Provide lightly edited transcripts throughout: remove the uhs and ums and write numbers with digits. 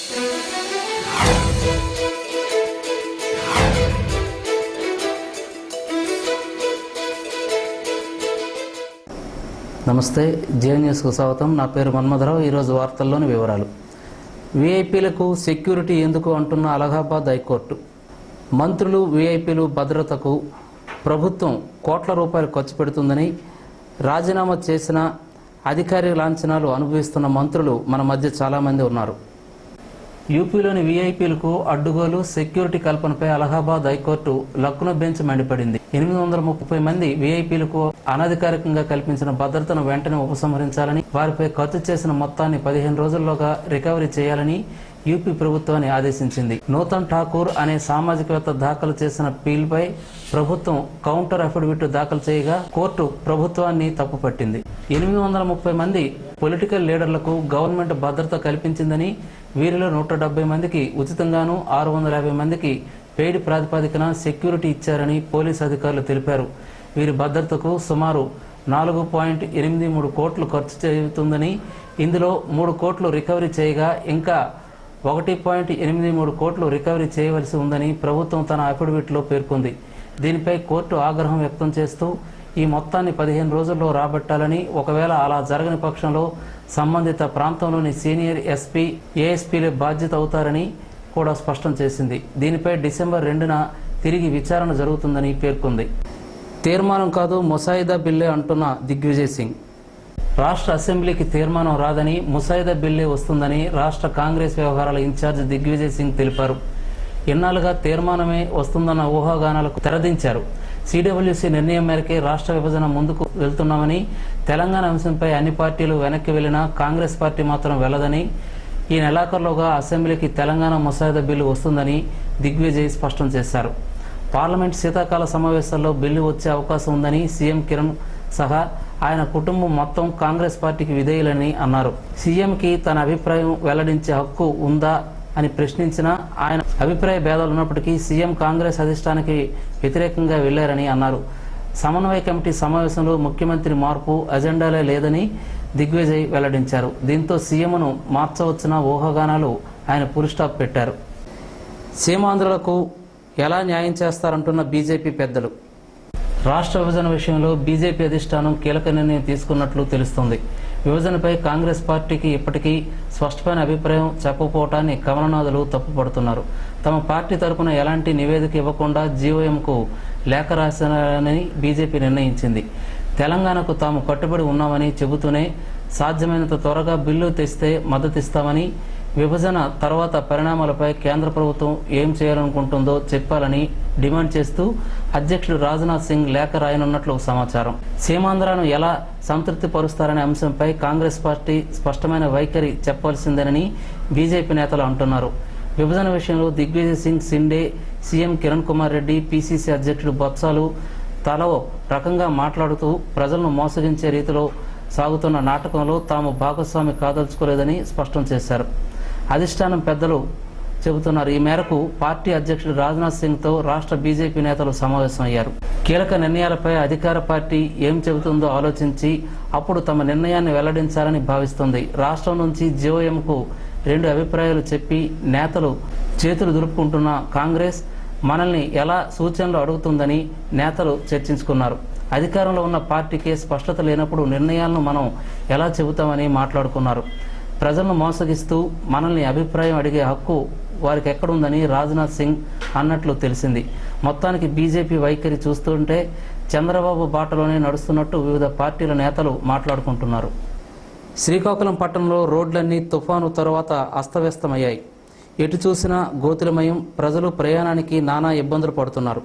నమస్తే, జేఎన్ న్యూస్కు స్వాగతం. నా పేరు మన్మధరావు. ఈరోజు వార్తల్లోని వివరాలు. వీఐపీలకు సెక్యూరిటీ ఎందుకు అంటున్న అలహాబాద్ హైకోర్టు. మంత్రులు వీఐపీలు భద్రతకు ప్రభుత్వం కోట్ల రూపాయలు ఖర్చు పెడుతుందని రాజీనామా చేసిన అధికారి లాంఛనాలు అనుభవిస్తున్న మంత్రులు మన మధ్య చాలామంది ఉన్నారు. యూపీలోని వీఐపీలకు అడ్డుగోలు సెక్యూరిటీ కల్పనపై అలహాబాద్ హైకోర్టు లక్నో బెంచ్ మండిపడింది. 830 మంది వీఐపీలకు అనధికారికంగా కల్పించిన భద్రతను వెంటనే ఉపసంహరించాలని, వారిపై ఖర్చు చేసిన మొత్తాన్ని 15 రోజుల్లోగా రికవరీ చేయాలని యూపీ ప్రభుత్వాన్ని ఆదేశించింది. నూతన్ ఠాకూర్ అనే సామాజికవేత్త దాఖలు చేసిన పిల్పై ప్రభుత్వం కౌంటర్ అఫిడవిట్ దాఖలు చేయగా కోర్టు ప్రభుత్వాన్ని తప్పుపట్టింది. 830 మంది పొలిటికల్ లీడర్లకు గవర్నమెంట్ భద్రత కల్పించిందని, వీరిలో 170 మందికి ఉచితంగాను 650 మందికి పెయిడ్ ప్రాతిపదికన సెక్యూరిటీ ఇచ్చారని పోలీసు అధికారులు తెలిపారు. వీరి భద్రతకు సుమారు 4.83 కోట్లు ఖర్చు చేస్తుందని, ఇందులో 3 కోట్లు రికవరీ చేయగా ఇంకా 1.83 కోట్లు రికవరీ చేయవలసి ఉందని ప్రభుత్వం తన అఫిడవిట్లో పేర్కొంది. దీనిపై కోర్టు ఆగ్రహం వ్యక్తం చేస్తూ ఈ మొత్తాన్ని 15 రోజుల్లో రాబట్టాలని, ఒకవేళ అలా జరగని పక్షంలో సంబంధిత ప్రాంతంలోని సీనియర్ ఎస్పీ, ఏఎస్పీలే బాధ్యత అవుతారని కూడా స్పష్టం చేసింది. దీనిపై డిసెంబర్ 2న తిరిగి విచారణ జరుగుతుందని పేర్కొంది. తీర్మానం కాదు ముసాయిదా బిల్లే అంటున్న దిగ్విజయ్ సింగ్. రాష్ట్ర అసెంబ్లీకి తీర్మానం రాదని, ముసాయిదా బిల్లే వస్తుందని రాష్ట్ర కాంగ్రెస్ వ్యవహారాల ఇన్ఛార్జ్ దిగ్విజయ్ సింగ్ తెలిపారు. ఇన్నాళ్లుగా తీర్మానమే వస్తుందన్న ఊహాగానాలకు తెరదించారు. సిడబ్ల్యూసీ నిర్ణయం మేరకే రాష్ట్ర విభజన ముందుకు వెళ్తున్నామని, తెలంగాణ అంశంపై అన్ని పార్టీలు వెనక్కి వెళ్లినా కాంగ్రెస్ పార్టీ మాత్రం వెళ్లదని, ఈ నెలాఖరులోగా అసెంబ్లీకి తెలంగాణ ముసాయిదా బిల్లు వస్తుందని దిగ్విజయ్ స్పష్టం చేశారు. పార్లమెంట్ శీతాకాల సమావేశాల్లో బిల్లు వచ్చే అవకాశం ఉందని, సీఎం కిరణ్ సహా ఆయన కుటుంబం మొత్తం కాంగ్రెస్ పార్టీకి విధేయులని అన్నారు. సీఎంకి తన అభిప్రాయం వెల్లడించే హక్కు ఉందా అని ప్రశ్నించిన ఆయన, అభిప్రాయ భేదాలు ఉన్నప్పటికీ సీఎం కాంగ్రెస్ అధిష్టానానికి వ్యతిరేకంగా వెళ్లారని అన్నారు. సమన్వయ కమిటీ సమావేశంలో ముఖ్యమంత్రి మార్పు అజెండాలే లేదని దిగ్విజయ్ వెల్లడించారు. దీంతో సీఎంను మార్చవచ్చిన ఊహాగానాలు ఆయన ఫుల్ స్టాప్ పెట్టారు. సీమాంధ్రులకు ఎలా న్యాయం చేస్తారంటున్న బీజేపీ పెద్దలు. రాష్ట్ర విభజన విషయంలో బీజేపీ అధిష్టానం కీలక నిర్ణయం తీసుకున్నట్లు తెలుస్తోంది. విభజనపై కాంగ్రెస్ పార్టీకి ఇప్పటికీ స్పష్టమైన అభిప్రాయం చెప్పకపోవటాన్ని కమలనాథులు తప్పుపడుతున్నారు. తమ పార్టీ తరపున ఎలాంటి నివేదిక ఇవ్వకుండా జీఓఎంకు లేఖ రాశారని బీజేపీ నిర్ణయించింది. తెలంగాణకు తాము కట్టుబడి ఉన్నామని చెబుతూనే సాధ్యమైనంత త్వరగా బిల్లు తెస్తే మద్దతిస్తామని, విభజన తర్వాత పరిణామాలపై కేంద్ర ప్రభుత్వం ఏం చేయాలనుకుంటుందో చెప్పాలని డిమాండ్ చేస్తూ అధ్యక్షుడు రాజ్నాథ్ సింగ్ లేఖ రాయనున్నట్లు సమాచారం. సీమాంధ్రను ఎలా సంతృప్తి పరుస్తారనే అంశంపై కాంగ్రెస్ పార్టీ స్పష్టమైన వైఖరి చెప్పాల్సిందేనని బీజేపీ నేతలు అంటున్నారు. విభజన విషయంలో దిగ్విజయ్ సింగ్ సిండే, సీఎం కిరణ్ కుమార్ రెడ్డి, పీసీసీ అధ్యక్షుడు బొత్సాలు తలో రకంగా మాట్లాడుతూ ప్రజలను మోసగించే రీతిలో సాగుతున్న నాటకంలో తాము భాగస్వామి కాదలుచుకోలేదని స్పష్టం చేశారు. అధిష్టానం పెద్దలు చెబుతున్నారు. ఈ మేరకు పార్టీ అధ్యక్షుడు రాజ్నాథ్ సింగ్తో రాష్ట్ర బీజేపీ నేతలు సమావేశమయ్యారు. కీలక నిర్ణయాలపై అధికార పార్టీ ఏం చెబుతుందో ఆలోచించి అప్పుడు తమ నిర్ణయాన్ని వెల్లడించాలని భావిస్తుంది. రాష్ట్రం నుంచి జీఓఎంకు 2 అభిప్రాయాలు చెప్పి నేతలు చేతులు దులుపుకుంటున్న కాంగ్రెస్ మనల్ని ఎలా సూచనలు అడుగుతుందని నేతలు చర్చించుకున్నారు. అధికారంలో ఉన్న పార్టీకే స్పష్టత లేనప్పుడు నిర్ణయాలను మనం ఎలా చెబుతామని మాట్లాడుకున్నారు. ప్రజలను మోసగిస్తూ మనల్ని అభిప్రాయం అడిగే హక్కు వారికి ఎక్కడుందని రాజ్నాథ్ సింగ్ అన్నట్లు తెలిసింది. మొత్తానికి బీజేపీ వైఖరి చూస్తుంటే చంద్రబాబు బాటలోనే నడుస్తున్నట్టు వివిధ పార్టీల నేతలు మాట్లాడుకుంటున్నారు. శ్రీకాకుళం పట్టణంలో రోడ్లన్నీ తుఫాను తర్వాత అస్తవ్యస్తమయ్యాయి. ఎటు చూసినా గోతులమయం. ప్రజలు ప్రయాణానికి నానా ఇబ్బందులు పడుతున్నారు.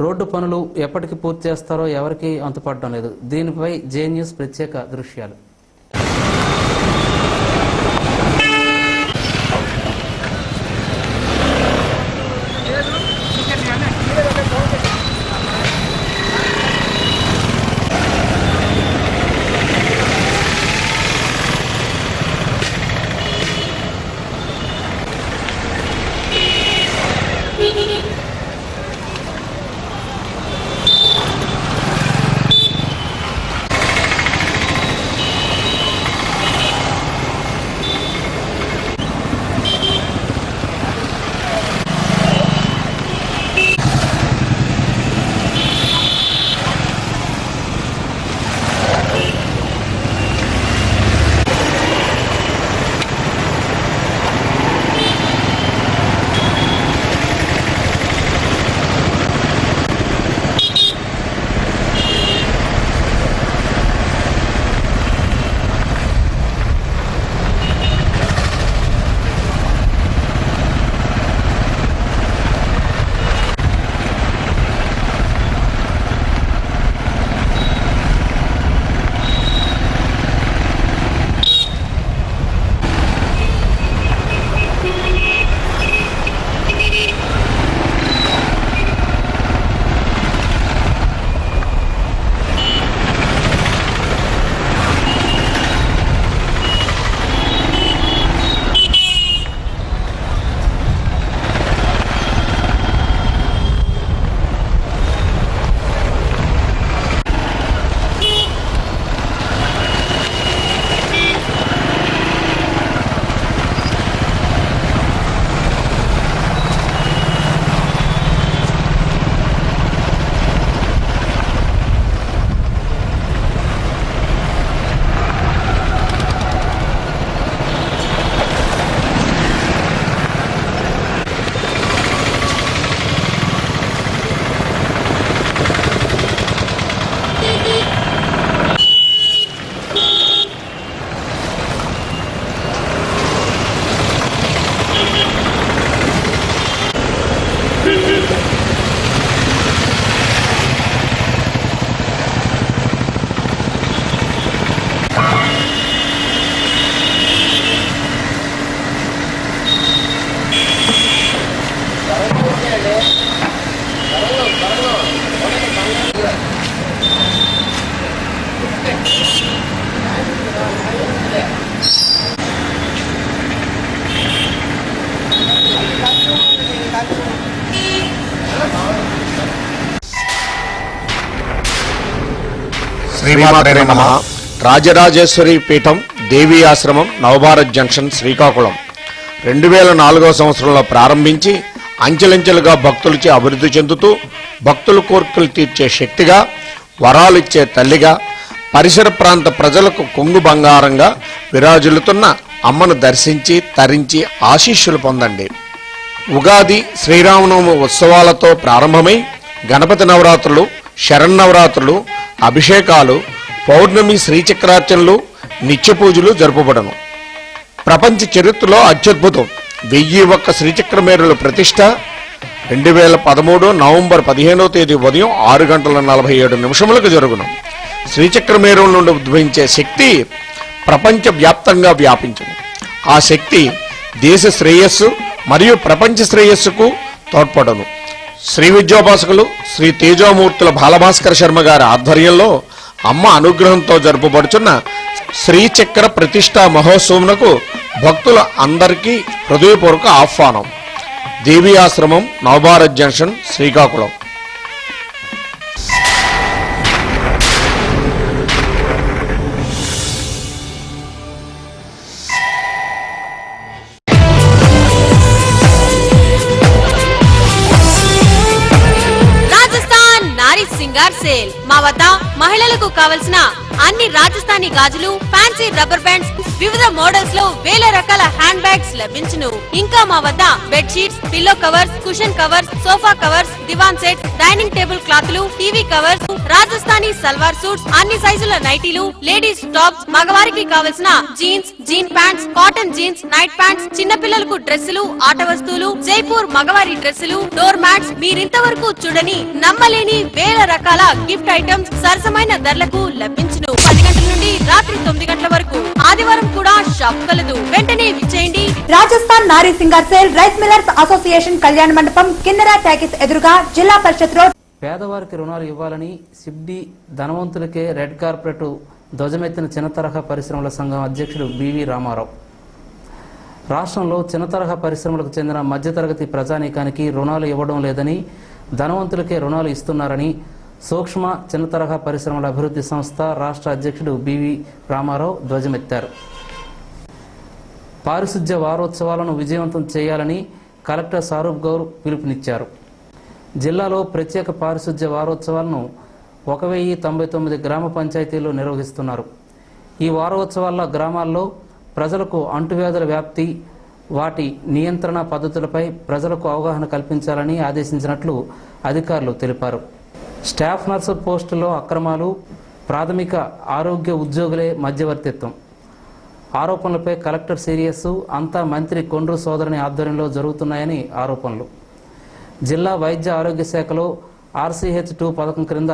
రోడ్డు పనులు ఎప్పటికి పూర్తి చేస్తారో ఎవరికీ అంతుపడడం లేదు. దీనిపై జేఎన్ న్యూస్ ప్రత్యేక దృశ్యాలు. శ్రీమాత్రే నమః. రాజరాజేశ్వరి పీఠం దేవీ ఆశ్రమం నవభారత్ జంక్షన్ శ్రీకాకుళం 2004వ సంవత్సరంలో ప్రారంభించి అంచెలంచెలుగా భక్తులచే అభివృద్ధి చెందుతూ భక్తుల కోరికలు తీర్చే శక్తిగా, వరాలిచ్చే తల్లిగా, పరిసర ప్రాంత ప్రజలకు కొంగు బంగారంగా విరాజిల్లుతున్న అమ్మను దర్శించి తరించి ఆశీస్సులు పొందండి. ఉగాది శ్రీరామనవమి ఉత్సవాలతో ప్రారంభమై గణపతి నవరాత్రులు, శరన్నవరాత్రులు, అభిషేకాలు, పౌర్ణమి శ్రీచక్రార్చనలు, నిత్య పూజలు జరుపబడను. ప్రపంచ చరిత్రలో అత్యద్భుతం 1001 శ్రీచక్రమేరుల ప్రతిష్ట 2013 నవంబర్ 15వ తేదీ ఉదయం 6:47 జరుగును. శ్రీచక్రమేరుల నుండి ఉద్భవించే శక్తి ప్రపంచ వ్యాప్తంగా వ్యాపించును. ఆ శక్తి దేశ శ్రేయస్సు మరియు ప్రపంచ శ్రేయస్సుకు తోడ్పడను. శ్రీ విద్యోపాసకులు శ్రీ తేజోమూర్తుల బాలభాస్కర శర్మ గారి ఆధ్వర్యంలో అమ్మ అనుగ్రహంతో జరుపబడుచున్న శ్రీచక్ర ప్రతిష్టా మహోత్సవంకు భక్తుల అందరికీ హృదయపూర్వక ఆహ్వానం. దేవీ ఆశ్రమం నవభారత్ జంక్షన్ శ్రీకాకుళం. సేల్ మా వద్ద మహిళలకు కావలసిన అన్ని రాజస్థానీ గాజులు, ఫ్యాన్సీ రబ్బర్ బ్యాండ్స్, వివిధ మోడల్స్ లో వేల రకాల హ్యాండ్ బ్యాగ్స్ లభించును. ఇంకా మా వద్ద bed sheets, pillow covers, cushion covers, sofa covers, దివాన్ సెట్స్, డైనింగ్ టేబుల్ క్లాత్లు, TV covers, Rajasthani salwar suits, అన్ని సైజుల నైటీలు, లేడీస్ టాప్స్, మగవారికి కావలసిన jeans, jean pants, cotton jeans, night pants, చిన్నపిల్లలకు డ్రెస్సులు, ఆట వస్తువులు, జైపూర్ మగవారి డ్రెస్సులు, డోర్ మ్యాట్స్, మీరింతవరకు చూడని నమ్మలేని వేల రకాల గిఫ్ట్ ఐటమ్స్ సరసమైన ధరలకు లభించును. 10 గంటల నుండి రాత్రి 9 గంటల వరకు. ఆదివారం కూడా షాప్ కలదు. వెంటనే విచ్చేయండి. రాజస్థాన్ నారీ singer sale, rice millers association కళ్యాణ మండపం, కిన్నెర టాకీస్ ఎదురుగా, జిల్లా పరిషత్ రోడ్. పేదవారికి రుణాలు ఇవ్వాలని సిబ్డి ధనవంతులకే రెడ్ కార్పెట్ ధ్వజమెత్తిన చిన్న తరహా పరిశ్రమల సంఘం అధ్యక్షుడు బివి రామారావు. రాష్ట్రంలో చిన్న తరహా పరిశ్రమలకు చెందిన మధ్యతరగతి ప్రజానీకానికి రుణాలు ఇవ్వడం లేదని, ధనవంతులకే రుణాలు ఇస్తున్నారని సూక్ష్మ చిన్న తరహా పరిశ్రమల అభివృద్ధి సంస్థ రాష్ట్ర అధ్యక్షుడు బివి రామారావు ధ్వజమెత్తారు. పారిశుధ్య వారోత్సవాలను విజయవంతం చేయాలని కలెక్టర్ సారూప్ గౌర్ పిలుపునిచ్చారు. జిల్లాలో ప్రత్యేక పారిశుధ్య వారోత్సవాలను 1099 గ్రామ పంచాయతీలు నిర్వహిస్తున్నారు. ఈ వారోత్సవాల గ్రామాల్లో ప్రజలకు అంటువ్యాధుల వ్యాప్తి, వాటి నియంత్రణ పద్ధతులపై ప్రజలకు అవగాహన కల్పించాలని ఆదేశించినట్లు అధికారులు తెలిపారు. స్టాఫ్ నర్సు పోస్టుల్లో అక్రమాలు, ప్రాథమిక ఆరోగ్య ఉద్యోగులే మధ్యవర్తిత్వం ఆరోపణలపై కలెక్టర్ సీరియస్, అంతా మంత్రి కొండ్రు సోదరుని ఆధ్వర్యంలో జరుగుతున్నాయని ఆరోపణలు. జిల్లా వైద్య ఆరోగ్య శాఖలో RCH2 పథకం క్రింద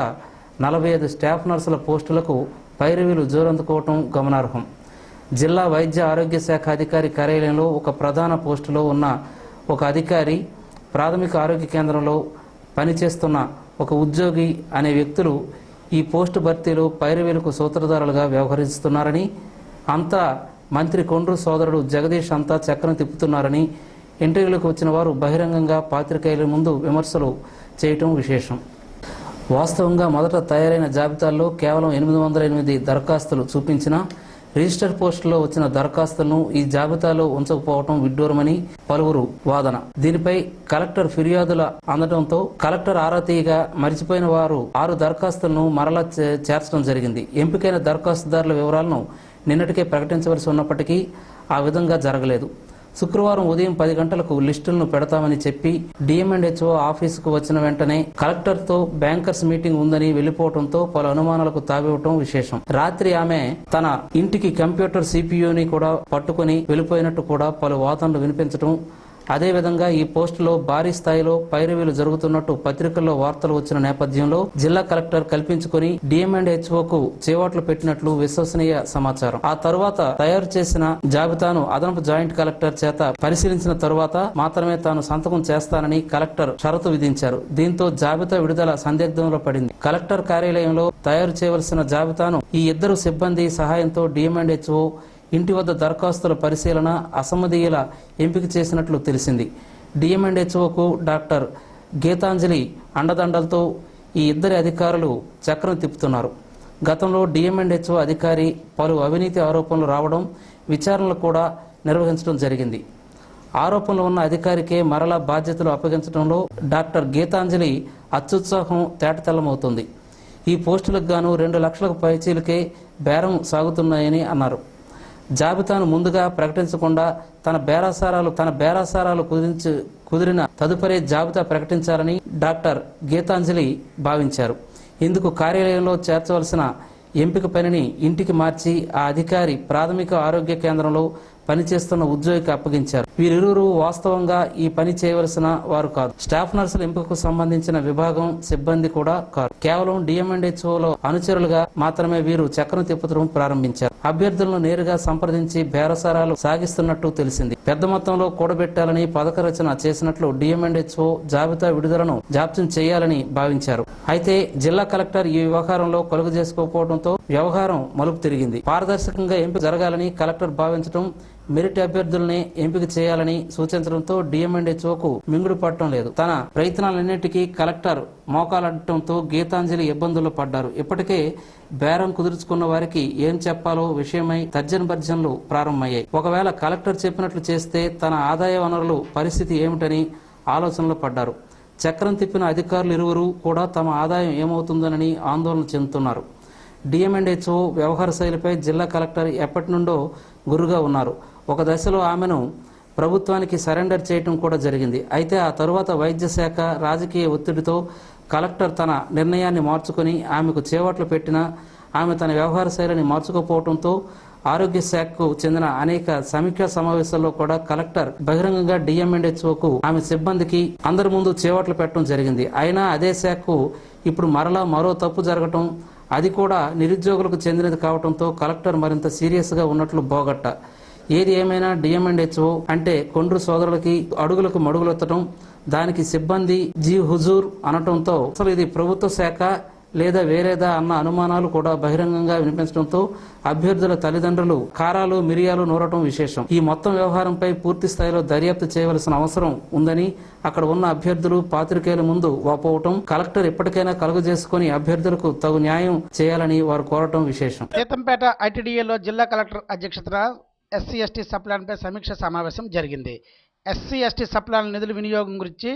45 స్టాఫ్ నర్సుల పోస్టులకు పైరవీలు జోరందుకోవటం గమనార్హం. జిల్లా వైద్య ఆరోగ్య శాఖ అధికారి కార్యాలయంలో ఒక ప్రధాన పోస్టులో ఉన్న ఒక అధికారి, ప్రాథమిక ఆరోగ్య కేంద్రంలో పనిచేస్తున్న ఒక ఉద్యోగి అనే వ్యక్తులు ఈ పోస్టు భర్తీలో పైరవీలకు సూత్రధారులుగా వ్యవహరిస్తున్నారని, అంతా మంత్రి కొండ్రు సోదరుడు జగదీష్ అంతా చక్రం తిప్పుతున్నారని ఇంటర్వ్యూలకు వచ్చిన వారు బహిరంగంగా పాత్రికేయుల ముందు విమర్శలు చేయటం విశేషం. వాస్తవంగా మొదట తయారైన జాబితాల్లో కేవలం 808 దరఖాస్తులు చూపించినా రిజిస్టర్ పోస్టులో వచ్చిన దరఖాస్తులను ఈ జాబితాలో ఉంచకపోవటం విడ్డూరమని పలువురు వాదన. దీనిపై కలెక్టర్ ఫిర్యాదుల అందడంతో కలెక్టర్ ఆరా తీయగా మరిచిపోయిన వారు 6 దరఖాస్తులను మరలా చేర్చడం జరిగింది. ఎంపికైన దరఖాస్తుదారుల వివరాలను నిన్నటికే ప్రకటించవలసి ఉన్నప్పటికీ ఆ విధంగా జరగలేదు. శుక్రవారం ఉదయం 10 గంటలకు లిస్టులను పెడతామని చెప్పి డిఎంఎండ్హెచ్ఓ ఆఫీసుకు వచ్చిన వెంటనే కలెక్టర్తో బ్యాంకర్స్ మీటింగ్ ఉందని వెళ్లిపోవడంతో పలు అనుమానాలకు తావివ్వటం విశేషం. రాత్రి ఆమె తన ఇంటికి కంప్యూటర్ CPUని కూడా పట్టుకుని వెళ్లిపోయినట్టు కూడా పలు వాదనలు వినిపించడం అదేవిధంగా ఈ పోస్టులో భారీ స్థాయిలో పైరవీలు జరుగుతున్నట్టు పత్రికల్లో వార్తలు వచ్చిన నేపథ్యంలో జిల్లా కలెక్టర్ కల్పించుకుని డిఎంఎండ్హెచ్ఓకు చేవాట్లు పెట్టినట్లు విశ్వసనీయ సమాచారం. ఆ తరువాత తయారు చేసిన జాబితాను అదనపు జాయింట్ కలెక్టర్ చేత పరిశీలించిన తరువాత మాత్రమే తాను సంతకం చేస్తానని కలెక్టర్ షరతు విధించారు. దీంతో జాబితా విడుదల సందిగ్ధంలో పడింది. కలెక్టర్ కార్యాలయంలో తయారు చేయవలసిన జాబితాను ఈ ఇద్దరు సిబ్బంది సహాయంతో డిఎంఎండ్హెచ్ఓ ఇంటి వద్ద దరఖాస్తుల పరిశీలన అసమ్మధీయుల ఎంపిక చేసినట్లు తెలిసింది. డిఎంఎండ్హెచ్ఓకు డాక్టర్ గీతాంజలి అండదండలతో ఈ ఇద్దరి అధికారులు చక్రం తిప్పుతున్నారు. గతంలో డిఎంఎండ్హెచ్ఓ అధికారి పలు అవినీతి ఆరోపణలు రావడం, విచారణలు కూడా నిర్వహించడం జరిగింది. ఆరోపణలు ఉన్న అధికారికే మరలా బాధ్యతలు అప్పగించడంలో డాక్టర్ గీతాంజలి అత్యుత్సాహం తేటతెల్లమవుతుంది. ఈ పోస్టులకు గాను 2 లక్షలకు పైచీలకే బేరం సాగుతున్నాయని అన్నారు. జాబితాను ముందుగా ప్రకటించకుండా తన బేరాసారాలు కుదిరిన తదుపరి జాబితా ప్రకటించాలని డాక్టర్ గీతాంజలి భావించారు. ఇందుకు కార్యాలయంలో చేర్చవలసిన ఎంపిక పనిని ఇంటికి మార్చి ఆ అధికారి ప్రాథమిక ఆరోగ్య కేంద్రంలో పనిచేస్తున్న ఉద్యోగికి అప్పగించారు. వీరిరువురు వాస్తవంగా ఈ పని చేయవలసిన వారు కాదు. స్టాఫ్ నర్సుల ఎంపికకు సంబంధించిన విభాగం సిబ్బంది కూడా కాదు. కేవలం డిఎంఎండ్హెచ్ఓలో అనుచరులుగా మాత్రమే వీరు చక్రం తిప్పడం ప్రారంభించారు. అభ్యర్థులను నేరుగా సంప్రదించి బేరసారాలు సాగిస్తున్నట్టు తెలిసింది. పెద్ద మొత్తంలో కూడబెట్టాలని పథక రచన చేసినట్లు డిఎంఎండ్హెచ్ఓ జాబితా విడుదలను జాప్యం చేయాలని భావించారు. అయితే జిల్లా కలెక్టర్ ఈ వ్యవహారంలో కలుగు చేసుకోకపోవడంతో వ్యవహారం మలుపు తిరిగింది. పారదర్శకంగా ఎంపిక జరగాలని కలెక్టర్ భావించడం, మెరిట్ అభ్యర్థుల్ని ఎంపిక చేయాలని సూచించడంతో డిఎంఎండ్హెచ్ఓకు మింగుడు పడటం లేదు. తన ప్రయత్నాలన్నింటికీ కలెక్టర్ మోకాలడ్డంతో గీతాంజలి ఇబ్బందుల్లో పడ్డారు. ఇప్పటికే బేరం కుదుర్చుకున్న వారికి ఏం చెప్పాలో విషయమై తర్జన భర్జనలు ప్రారంభమయ్యాయి. ఒకవేళ కలెక్టర్ చెప్పినట్లు చేస్తే తన ఆదాయ వనరులు పరిస్థితి ఏమిటని ఆలోచనలో పడ్డారు. చక్రం తిప్పిన అధికారులు ఇరువురు కూడా తమ ఆదాయం ఏమవుతుందోనని ఆందోళన చెందుతున్నారు. డిఎంఎండ్హెచ్ఓ వ్యవహార శైలిపై జిల్లా కలెక్టర్ ఎప్పటి నుండో గురుగా ఉన్నారు. ఒక దశలో ఆమెను ప్రభుత్వానికి సరెండర్ చేయటం కూడా జరిగింది. అయితే ఆ తరువాత వైద్య శాఖ రాజకీయ ఒత్తిడితో కలెక్టర్ తన నిర్ణయాన్ని మార్చుకొని ఆమెకు చేవట్లు పెట్టినా ఆమె తన వ్యవహార శైలిని మార్చుకోపోవడంతో ఆరోగ్య శాఖకు చెందిన అనేక సమీక్షా సమావేశాల్లో కూడా కలెక్టర్ బహిరంగంగా డిఎంఎండ్హెచ్ఓకు ఆమె సిబ్బందికి అందరి ముందు చేవట్లు పెట్టడం జరిగింది. అయినా అదే శాఖకు ఇప్పుడు మరో తప్పు జరగటం, అది కూడా నిరుద్యోగులకు చెందినది కావడంతో కలెక్టర్ మరింత సీరియస్గా ఉన్నట్లు బోగట్ట. ఏది ఏమైనా డిఎంఎండ్హెచ్ఓ అంటే కొండ్రు సోదరులకి అడుగులకు మడుగులెత్తడం, దానికి సిబ్బంది జీ హుజూర్ అనటంతో అసలు ఇది ప్రభుత్వ శాఖ లేదా వేరేదా అన్న అనుమానాలు కూడా బహిరంగంగా వినిపించడంతో అభ్యర్థుల తల్లిదండ్రులు కారాలు మిరియాలు నూరటం విశేషం. ఈ మొత్తం వ్యవహారంపై పూర్తి స్థాయిలో దర్యాప్తు చేయవలసిన అవసరం ఉందని అక్కడ ఉన్న అభ్యర్థులు పాత్రికేయుల ముందు వాపోవటం, కలెక్టర్ ఎప్పటికైనా కలుగజేసుకుని అభ్యర్థులకు తగు న్యాయం చేయాలని వారు కోరటం విశేషం. సీతంపేట ఐటీడీఏలో జిల్లా కలెక్టర్ అధ్యక్షతన ఎస్సీ ఎస్టీ సప్లాన్పై సమీక్ష సమావేశం జరిగింది. ఎస్సీ ఎస్టీ సప్లాన్ నిధుల వినియోగం గురించి,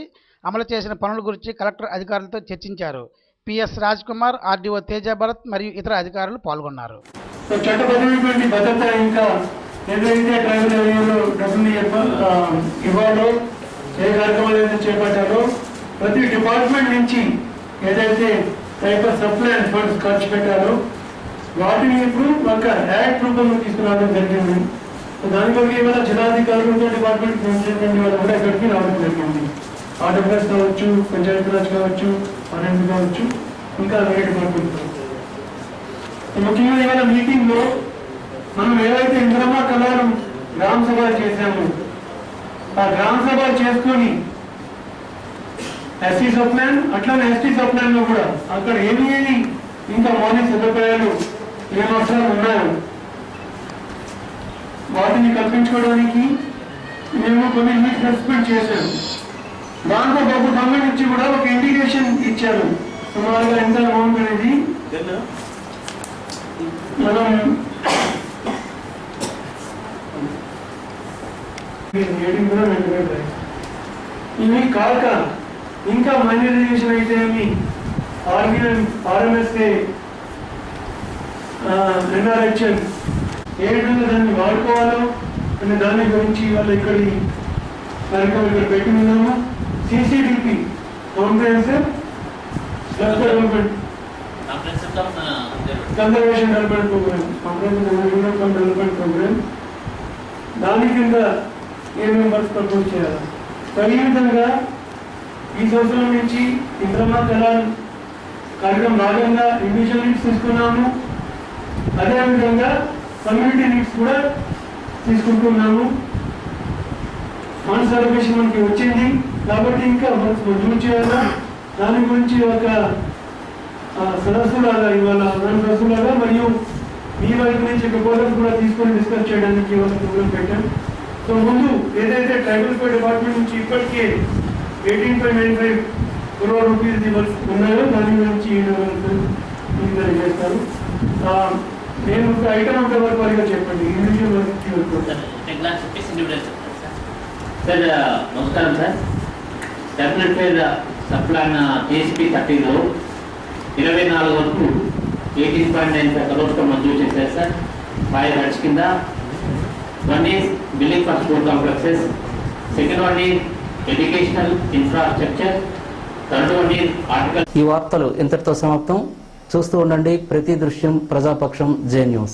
అమలు చేసిన పనుల గురించి కలెక్టర్ అధికారులతో చర్చించారు. పిఎస్ రాజ్ కుమార్, ఆర్డీఓ తేజ భరత్ మరియు ఇతర అధికారులు పాల్గొన్నారు. చట్టబద్ధమైనటువంటి భద్రత ఇంకా ఏదైతే ట్రైబల్ ఏరియాలో డబ్బులు ఇవ్వాలో, ఏ కార్యక్రమాలు ఏదైతే చేపట్టాలో ప్రతి డిపార్ట్మెంట్ నుంచి ఏదైతే టైప్ ఆఫ్ సప్లై ఫండ్స్ ఖర్చు పెట్టారో వాటిని ఇప్పుడు ఒక యాక్ట్ రూపంలో తీసుకురావడం జరిగింది. దానిలోకి ఏమైనా జిల్లాధికారులతో డిపార్ట్మెంట్ వాళ్ళు కూడా ఇక్కడికి రావడం జరిగింది. ఆర్డబ్ల్యూఎస్ కావచ్చు, పంచాయతీరాజ్ కావచ్చు, ఆర్ఎండ్ కావచ్చు, ఇంకా వేరే డిపార్ట్మెంట్ కావచ్చు. ముఖ్యంగా ఇవాళ మీటింగ్ లో మనం ఏవైతే ఇంద్రమ్మ కళలు గ్రామ సభలు చేశామో ఆ గ్రామ సభలు చేసుకొని ఎస్సీ సప్లాన్ అట్లానే ఎస్టీ సప్లాన్ లో కూడా అక్కడ ఏమి ఇంకా మౌలిక సదుపాయాలు ఏం అవసరాలు ఉన్నాయో వాటిని కల్పించుకోవడానికి మేము కొన్ని యూనిట్ సస్పెండ్ చేశాము. దాంతో ప్రభుత్వం నుంచి కూడా ఒక ఇండికేషన్ ఇచ్చారు. సుమారుగా ఎంత అమౌంట్ అనేది మనం ఇవి కాక ఇంకా మానిటైజేషన్ అయితే ఆర్ఎంఎస్ఏ ఎన్ఆర్హెచ్ఎల్ ఏ విధంగా దాన్ని వాడుకోవాలో అనే దాని గురించి వాళ్ళు ఇక్కడ పెట్టి ఉన్నాము. CCDP comprehensive development conservation development programme, comprehensive development programme, దాని కింద ఏ మెంబర్స్ ప్రపోజ్ చేయాలి. సో ఈ విధంగా ఈ సంవత్సరం నుంచి ఇంద్రమ్మ కళాల్ కార్యక్రమం భాగంగా ఇండివిజువల్ నీడ్స్ తీసుకున్నాము, అదేవిధంగా కమ్యూనిటీ నీడ్స్ కూడా తీసుకుంటున్నాము. ఫండ్స్ అలొకేషన్ మనకి వచ్చింది కాబట్టి ఇంకా జూన్ చేయాలా, దాని గురించి ఒక సదస్సులాగా ఇవాళ సదస్సులాగా మరియు మీ వైపు నుంచి ప్రపోజల్స్ కూడా తీసుకొని డిస్కస్ చేయడానికి ఇవాళ ప్రోగ్రామ్ పెట్టాం. సో ముందు ఏదైతే ట్రైబల్ వెల్ఫేర్ డిపార్ట్మెంట్ నుంచి ఇప్పటికే 18.95 crore రూపీస్ ఇవ్వాల్సి ఉన్నాయో దాని గురించి చేస్తారు. నేను ఒక ఐటమ్ అంత వరకు వారిగా చెప్పండి. ఇండివిజువల్ సార్ నమస్కారం sir. Tribal welfare subplan TSP 30లో 24 వరకు 18.95 crores మంజూరు చేశారు సార్. 5 హెడ్స్ కింద. One is building for school complexes, second one is educational infrastructure, third one is article. ఈ వార్తలు ఇంతటితో సమాప్తం. చూస్తూ ఉండండి ప్రతి దృశ్యం ప్రజాపక్షం జే న్యూస్.